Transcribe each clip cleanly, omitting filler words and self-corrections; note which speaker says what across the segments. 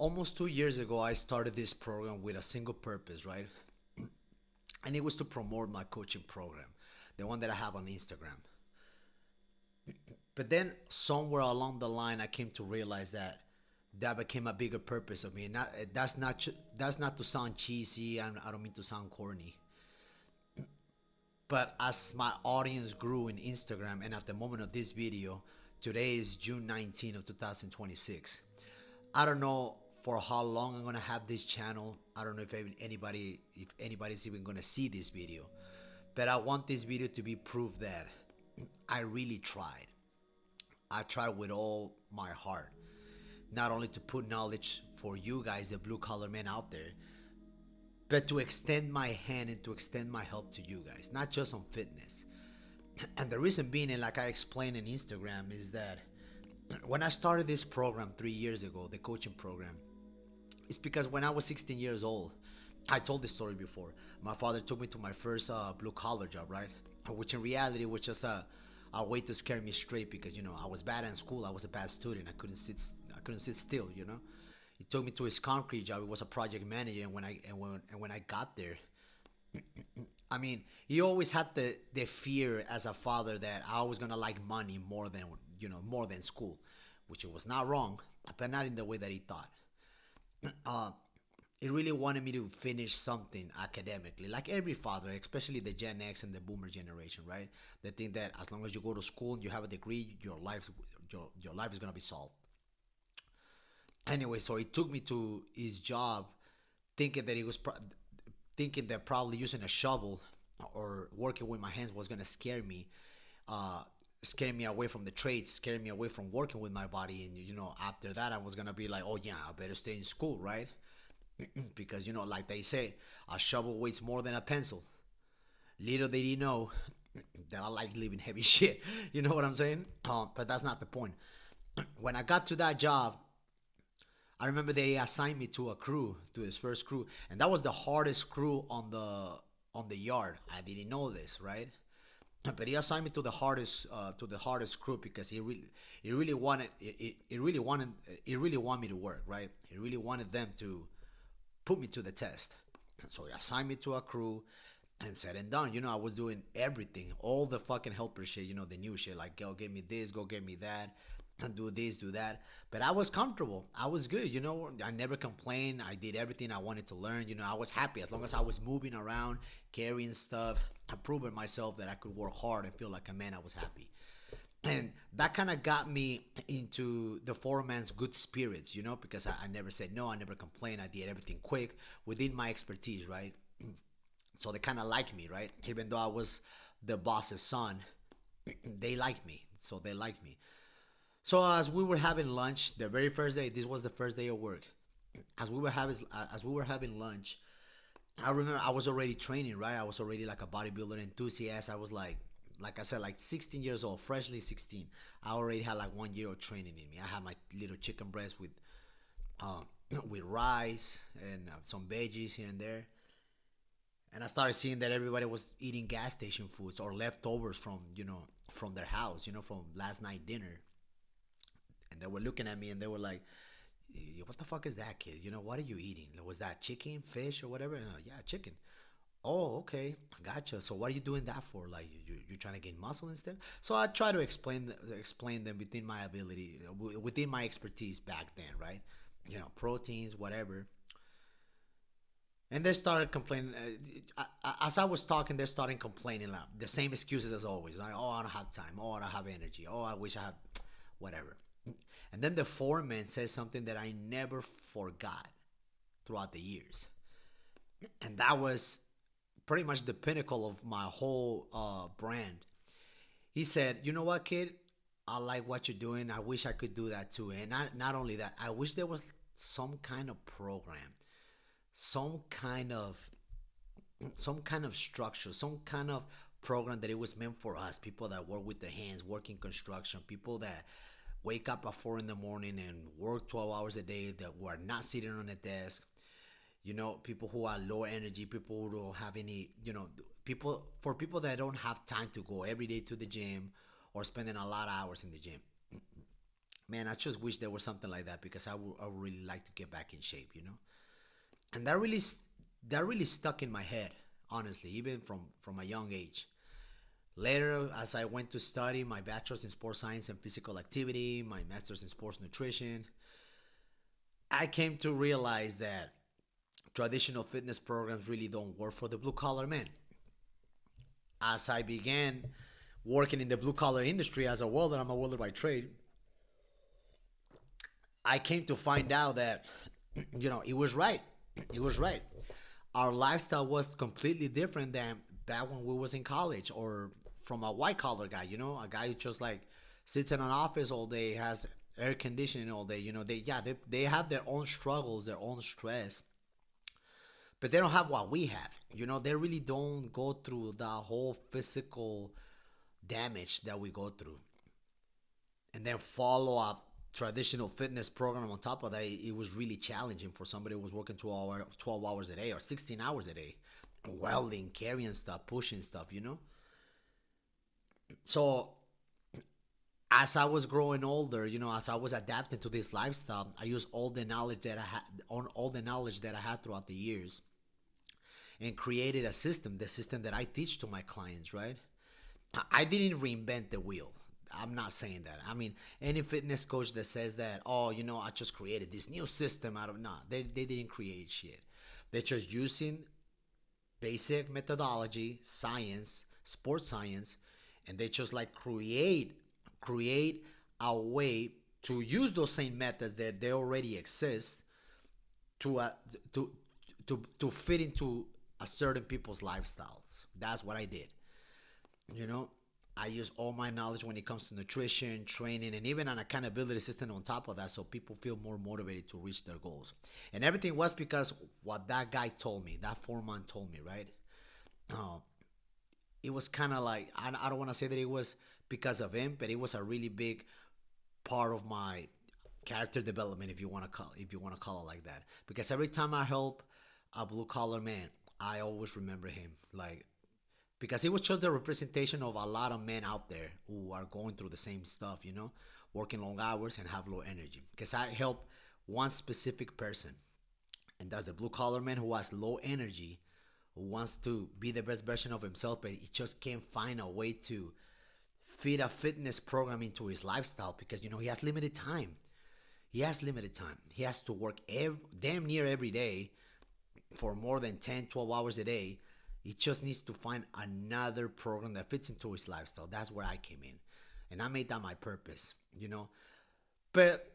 Speaker 1: almost 2 years ago, I started this program with a single purpose, right? And it was to promote my coaching program, the one that I have on Instagram. But then somewhere along the line, I came to realize that that became a bigger purpose of me. Not that's not to sound cheesy, and I don't mean to sound corny. But as my audience grew in Instagram, and at the moment of this video, today is June 19 of 2026. I don't know for how long I'm gonna have this channel. I don't know if anybody's even gonna see this video. But I want this video to be proof that I really tried. I tried with all my heart. Not only to put knowledge for you guys, the blue collar men out there, but to extend my hand and to extend my help to you guys, not just on fitness. And the reason being, and like I explained in Instagram, is that when I started this program 3 years ago, the coaching program, it's because when I was 16 years old, I told this story before. My father took me to my first blue collar job, right? Which in reality was just a way to scare me straight because I was bad in school. I was a bad student. I couldn't sit still. He took me to his concrete job. He was a project manager, and when I got there, I mean, he always had the fear as a father that I was gonna like money more than school, which it was not wrong, but not in the way that he thought. Uh, he really wanted me to finish something academically, like every father, especially the Gen X and the Boomer generation, right? They think that as long as you go to school and you have a degree, your life is gonna be solved. Anyway, so he took me to his job, thinking that thinking that probably using a shovel or working with my hands was gonna uh, scare me away from the trades, scare me away from working with my body. And after that, I was gonna be like, oh yeah, I better stay in school, right? Because like they say, a shovel weighs more than a pencil. Little did he know that I like living heavy shit. You know what I'm saying? But that's not the point. When I got to that job, I remember they assigned me to a crew, to his first crew, and that was the hardest crew on the yard. I didn't know this, right? But he assigned me to the hardest crew because he really wanted he really wanted me to work, right? He really wanted them to put me to the test. So he assigned me to a crew, and said and done. I was doing everything, all the fucking helper shit, the new shit, like go get me this, go get me that, and do this, do that. But I was comfortable. I was good. I never complained. I did everything I wanted to learn. I was happy as long as I was moving around, carrying stuff, and proving myself that I could work hard and feel like a man. I was happy. And that kind of got me into the foreman's good spirits, because I never said no, I never complained, I did everything quick within my expertise, right? So they kind of liked me, right? Even though I was the boss's son, they liked me. So they liked me. So as we were having lunch, the very first day, this was the first day of work. As we were having lunch, I remember I was already training, right? I was already like a bodybuilder enthusiast. I was like I said, like 16 years old, freshly 16. I already had like 1 year of training in me. I had my little chicken breast uh, with rice and some veggies here and there. And I started seeing that everybody was eating gas station foods or leftovers from their house, from last night dinner. And they were looking at me and they were like, "What the fuck is that, kid? What are you eating? Was that chicken, fish, or whatever?" And yeah, chicken. Oh, okay, gotcha. So what are you doing that for? Like you trying to gain muscle instead? So I try to explain them within my ability, within my expertise back then, right? Proteins, whatever. And they started complaining. As I was talking, they started complaining, like the same excuses as always. Like, oh, I don't have time. Oh, I don't have energy. Oh, I wish I had whatever. And then the foreman says something that I never forgot throughout the years. And that was pretty much the pinnacle of my whole brand. He said, "You know what, kid? I like what you're doing. I wish I could do that too. And not only that, I wish there was some kind of program, some kind of some kind of structure, some kind of program that it was meant for us, people that work with their hands, work in construction, people that wake up at 4 in the morning and work 12 hours a day, that were not sitting on a desk, people who are low energy, people who don't have any, people that don't have time to go every day to the gym or spending a lot of hours in the gym. Man, I just wish there was something like that because I would really like to get back in shape, you know. And that really stuck in my head, honestly, even from a young age. Later, as I went to study my bachelor's in sports science and physical activity, my master's in sports nutrition, I came to realize that traditional fitness programs really don't work for the blue collar man. As I began working in the blue collar industry as a welder, I'm a welder by trade, I came to find out that, it was right. It was right. Our lifestyle was completely different than back when we was in college or from a white collar guy, a guy who just like sits in an office all day, has air conditioning all day. They have their own struggles, their own stress, but they don't have what we have. They really don't go through the whole physical damage that we go through. And then follow up traditional fitness program on top of that, it was really challenging for somebody who was working 12 hours a day or 16 hours a day, welding, carrying stuff, pushing stuff. So as I was growing older, as I was adapting to this lifestyle, I used all the knowledge that I had, on all the knowledge that I had throughout the years, and created a system, the system that I teach to my clients. Right? I didn't reinvent the wheel. I'm not saying that. I mean, any fitness coach that says that, oh, I just created this new system out of, nah, they didn't create shit. They're just using basic methodology, science, sports science, and they just like create a way to use those same methods that they already exist to to to fit into a certain people's lifestyles. That's what I did. You know, I use all my knowledge when it comes to nutrition, training, and even an accountability system on top of that so people feel more motivated to reach their goals. And everything was because what that guy told me, that foreman told me, right? Uh, it was kind of like, I don't want to say that it was because of him, but it was a really big part of my character development, if you want to call it like that. Because every time I help a blue collar man, I always remember him. Like, because it was just the representation of a lot of men out there who are going through the same stuff, working long hours and have low energy. Because I help one specific person, and that's the blue collar man who has low energy, who wants to be the best version of himself, but he just can't find a way to fit a fitness program into his lifestyle because he has limited time. He has limited time. He has to work damn near every day for more than 10, 12 hours a day. He just needs to find another program that fits into his lifestyle. That's where I came in. And I made that my purpose. But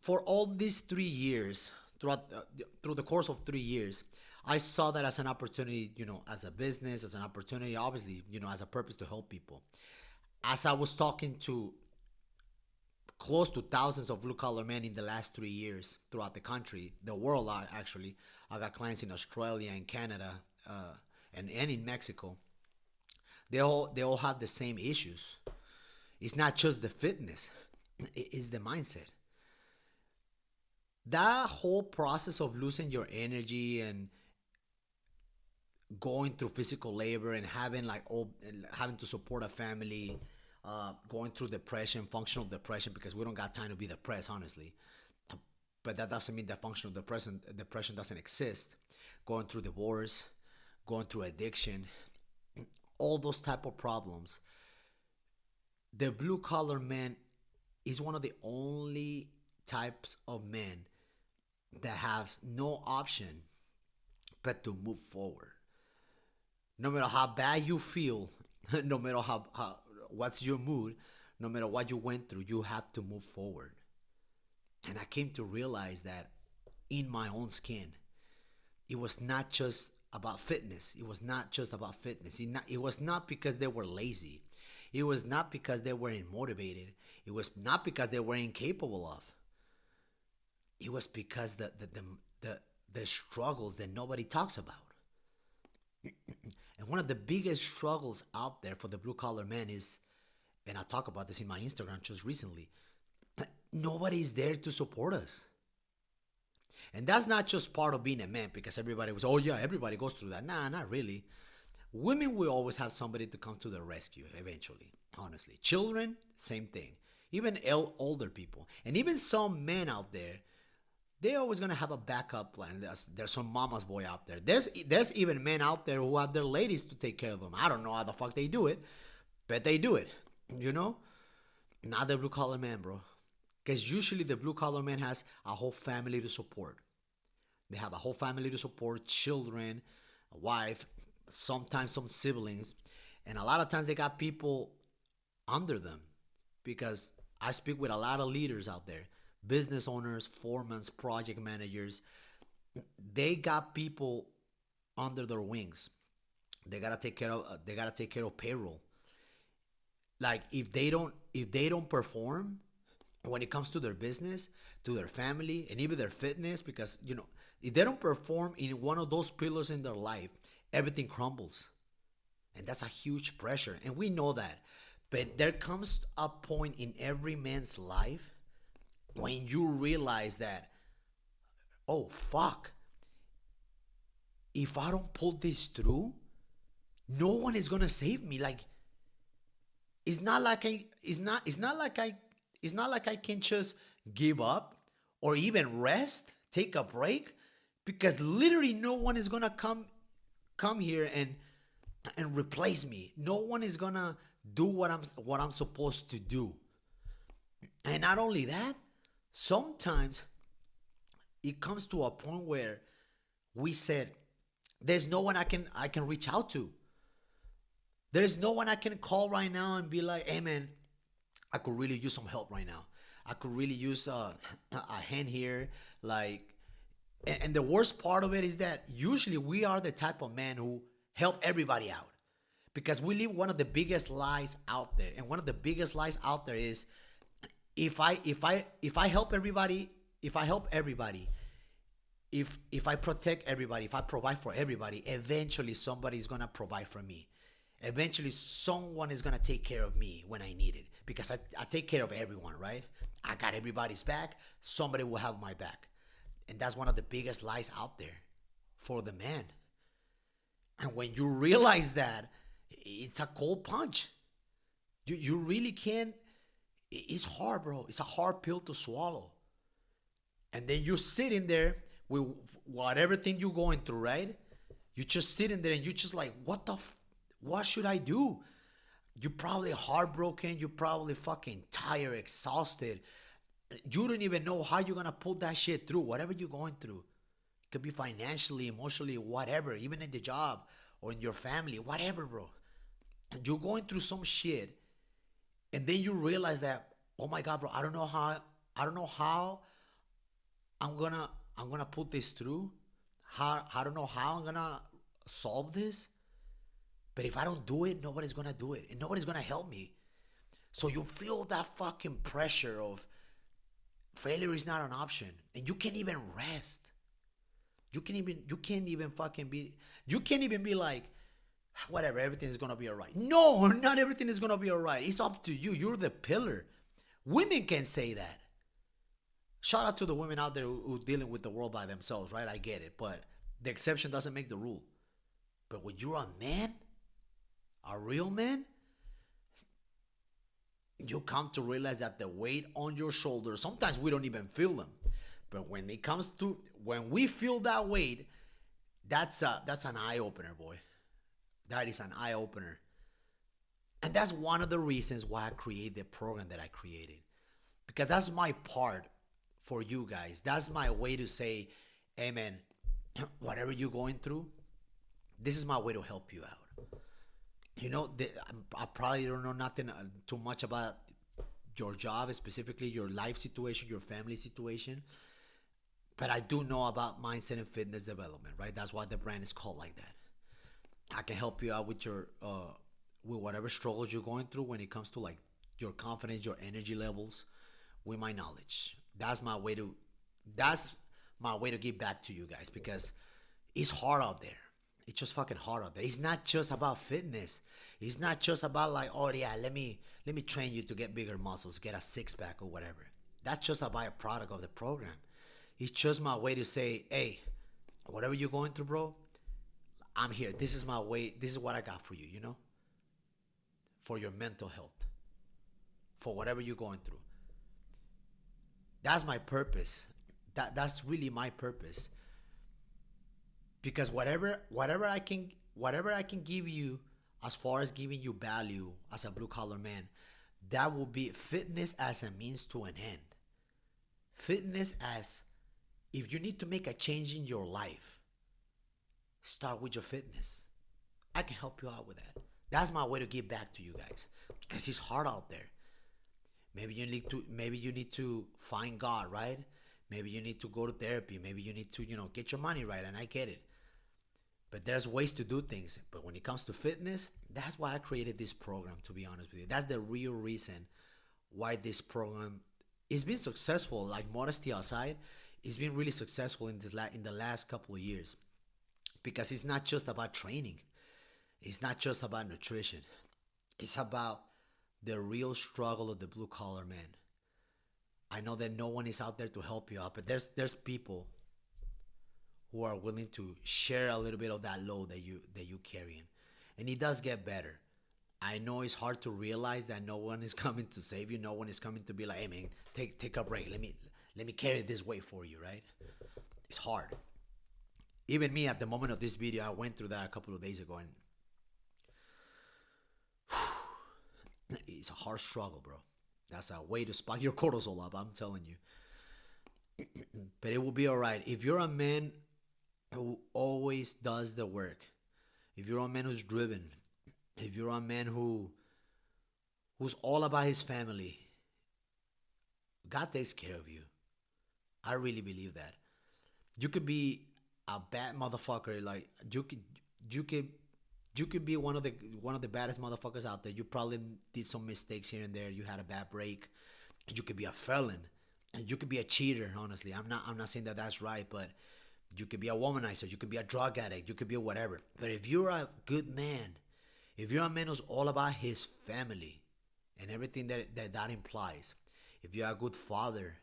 Speaker 1: for all these 3 years, through the course of 3 years, I saw that as an opportunity, as a business, as an opportunity, obviously, as a purpose to help people. As I was talking to close to thousands of blue collar men in the last 3 years throughout the country, the world, actually. I got clients in Australia and Canada, and in Mexico. They all have the same issues. It's not just the fitness; it's the mindset. That whole process of losing your energy and going through physical labor and having to support a family, going through depression, functional depression, because we don't got time to be depressed, honestly. But that doesn't mean that functional depression doesn't exist. Going through divorce, going through addiction, all those type of problems. The blue collar man is one of the only types of men that has no option but to move forward. No matter how bad you feel, no matter how what's your mood, no matter what you went through, you have to move forward. And I came to realize that in my own skin. It was not just about fitness. It was not just about fitness. It was not because they were lazy. It was not because they weren't motivated. It was not because they were incapable of. It was because the struggles that nobody talks about. And one of the biggest struggles out there for the blue collar man is, and I talk about this in my Instagram just recently, nobody's there to support us. And that's not just part of being a man because everybody was, oh yeah, everybody goes through that. Nah, not really. Women will always have somebody to come to their rescue eventually, honestly. Children, same thing. even older people, and even some men out there. They're always gonna have a backup plan. There's some mama's boy out there. There's even men out there who have their ladies to take care of them. I don't know how the fuck they do it, but they do it. You know, not the blue collar man, bro. Because usually the blue collar man has a whole family to support. They have a whole family to support, children, a wife, sometimes some siblings, and a lot of times they got people under them. Because I speak with a lot of leaders out there, business owners, foremen, project managers. They got people under their wings. They gotta take care of. They gotta take care of payroll. Like if they don't perform when it comes to their business, to their family, and even their fitness, because if they don't perform in one of those pillars in their life, everything crumbles, and that's a huge pressure, and we know that. But there comes a point in every man's life when you realize that, oh fuck, if I don't pull this through, no one is gonna save me. Like it's not like I can just give up or even rest, take a break, because literally no one is gonna come here and replace me. No one is gonna do what I'm supposed to do. And not only that, sometimes it comes to a point where we said, there's no one I can reach out to. There's no one I can call right now and be like, hey man, I could really use some help right now. I could really use a hand here. Like, and the worst part of it is that usually we are the type of man who help everybody out, because we live one of the biggest lies out there. And one of the biggest lies out there is, if I help everybody, if I protect everybody, if I provide for everybody, eventually somebody's gonna provide for me. Eventually someone is gonna take care of me when I need it, because I take care of everyone, right? I got everybody's back. Somebody will have my back. And that's one of the biggest lies out there for the man. And when you realize that, it's a cold punch. You really can't. It's hard, bro. It's a hard pill to swallow. And then you're sitting there with whatever thing you're going through, right? You're just sitting there and you're just like, what should I do? You're probably heartbroken. You're probably fucking tired, exhausted. You don't even know how you're going to pull that shit through, whatever you're going through. It could be financially, emotionally, whatever, even in the job or in your family, whatever, bro. And you're going through some shit. And then you realize that, oh my God, bro, I don't know how I'm gonna put this through. I don't know how I'm gonna solve this. But if I don't do it, nobody's gonna do it. And nobody's gonna help me. So you feel that fucking pressure of failure is not an option. And you can't even rest. You can't even be like, whatever, everything is gonna be alright. No, not everything is gonna be alright. It's up to you. You're the pillar. Women can say that. Shout out to the women out there who dealing with the world by themselves, right? I get it. But the exception doesn't make the rule. But when you're a man, a real man, you come to realize that the weight on your shoulders, sometimes we don't even feel them. But when we feel that weight, that's an eye opener, boy. That is an eye opener. And that's one of the reasons why I created the program that I created. Because that's my part for you guys. That's my way to say, hey man, whatever you're going through, this is my way to help you out. I probably don't know nothing too much about your job, specifically your life situation, your family situation. But I do know about mindset and fitness development, right? That's why the brand is called like that. I can help you out with your with whatever struggles you're going through when it comes to like your confidence, your energy levels, with my knowledge. That's my way to give back to you guys, because it's hard out there. It's just fucking hard out there. It's not just about fitness. It's not just about like, oh yeah, let me train you to get bigger muscles, get a six pack or whatever. That's just a byproduct of the program. It's just my way to say, hey, whatever you're going through, bro, I'm here. This is my way. This is what I got for you, for your mental health, for whatever you're going through. That's my purpose. That's really my purpose. Because whatever I can give you as far as giving you value as a blue collar man, that will be fitness as a means to an end. Fitness as, if you need to make a change in your life, start with your fitness. I can help you out with that. That's my way to give back to you guys. Because it's hard out there. Maybe you need to find God, right? Maybe you need to go to therapy. Maybe you need to, get your money right, and I get it. But there's ways to do things. But when it comes to fitness, that's why I created this program, to be honest with you. That's the real reason why this program is been successful. Like, modesty aside, it's been really successful in the last couple of years. Because it's not just about training. It's not just about nutrition. It's about the real struggle of the blue collar man. I know that no one is out there to help you out, but there's people who are willing to share a little bit of that load that you carrying, and it does get better. I know it's hard to realize that no one is coming to save you. No one is coming to be like, hey man, take a break. Let me carry this weight for you, right? It's hard. Even me, at the moment of this video, I went through that a couple of days ago, and it's a hard struggle, bro. That's a way to spike your cortisol up, I'm telling you. But it will be all right. If you're a man who always does the work, if you're a man who's driven, if you're a man who's all about his family, God takes care of you. I really believe that. You could be a bad motherfucker. Like, you could be one of the baddest motherfuckers out there. You probably did some mistakes here and there. You had a bad break. You could be a felon, and you could be a cheater. Honestly, I'm not saying that that's right, but you could be a womanizer. You could be a drug addict. You could be a whatever. But if you're a good man, if you're a man who's all about his family and everything that implies, if you're a good father,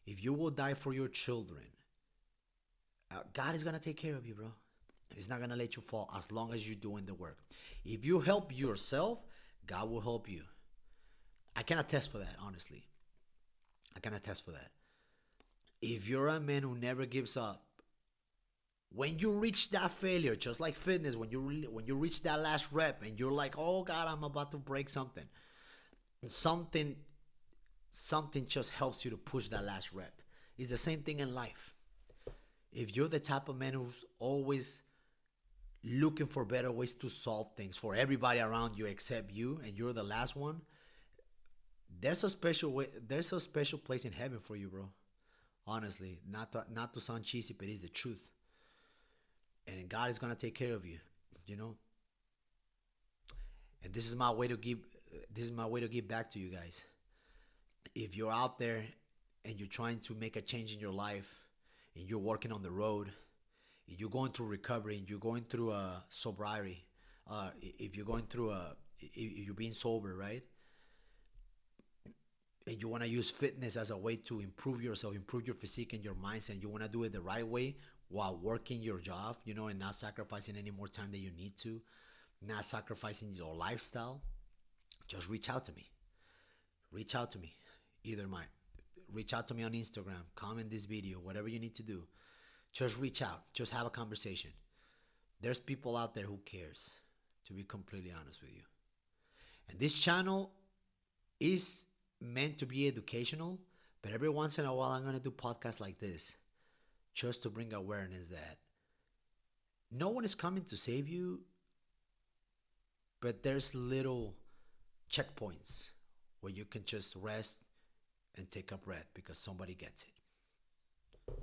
Speaker 1: if you will die for your children, God is gonna take care of you, bro. He's not gonna let you fall as long as you're doing the work. If you help yourself, God will help you. I can attest for that, honestly. I can attest for that. If you're a man who never gives up, when you reach that failure, just like fitness, when you reach that last rep and you're like, oh God, I'm about to break something, something just helps you to push that last rep. It's the same thing in life. If you're the type of man who's always looking for better ways to solve things for everybody around you except you, and you're the last one, there's a special way. There's a special place in heaven for you, bro. Honestly, not to sound cheesy, but it's the truth. And God is gonna take care of you, you know. And this is my way to give. This is my way to give back to you guys. If you're out there and you're trying to make a change in your life, and you're working on the road, if you're going through recovery, and you're going through a sobriety, if you're going through if you're being sober, right? And you want to use fitness as a way to improve yourself, improve your physique and your mindset, and you want to do it the right way while working your job, and not sacrificing any more time than you need to, not sacrificing your lifestyle, just reach out to me. Reach out to me. Reach out to me on Instagram, comment this video, whatever you need to do. Just reach out. Just have a conversation. There's people out there who cares, to be completely honest with you. And this channel is meant to be educational, but every once in a while I'm going to do podcasts like this just to bring awareness that no one is coming to save you, but there's little checkpoints where you can just rest and take a breath because somebody gets it.